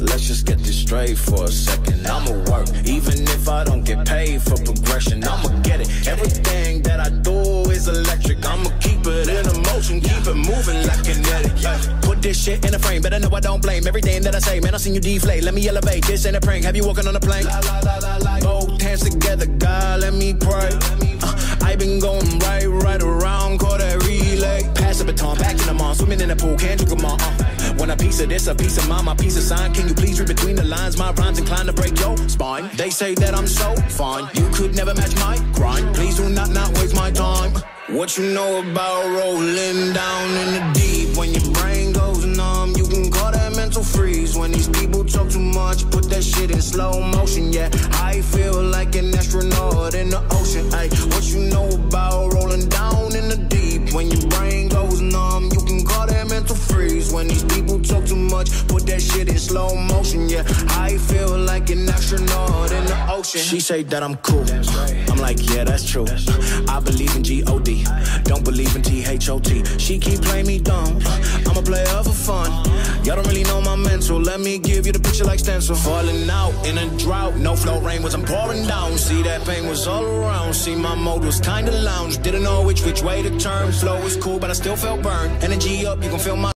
let's just get this straight for a second. I'ma work, even if I don't get paid for progression. I'ma get it, everything that I do is electric. I'ma keep it in motion, keep it moving like kinetic. Put this shit in a frame, better know I don't blame everything that I say. Man, I seen you deflate, let me elevate. This ain't a prank, have you walking on a plane? Both hands together, God, let me pray. I been going right around, call that relay. Pass the baton, back in the mall, swimming in the pool, can't drink them all. Want a piece of this, a piece of mine, my piece of sign. Can you please read between the lines? My rhymes inclined to break your spine. They say that I'm so fine, you could never match my grind. Please do not waste my time. What you know about rolling down in the deep? When your brain goes numb, you can call that mental freeze. When these people talk too much, put that shit in slow motion. Yeah, I feel like an astronaut in the ocean. Ay, what you know about rolling down in the deep? When your brain goes numb, you can call that mental freeze. When these people talk too much, put that shit in slow motion. Yeah, I feel like an astronaut in the ocean. She say that I'm cool, I'm like, yeah, that's true. I believe in G-O-D, don't believe in T-H-O-T. She keep playing me dumb, I'm a player for fun. Y'all don't really know my mental, let me give you the picture like stencil. Falling out in a drought, no flow rain was I'm pouring down. See that pain was all around, see my mode was kinda lounge. Didn't know which way to turn, flow was cool but I still felt burned. Energy up, you can feel my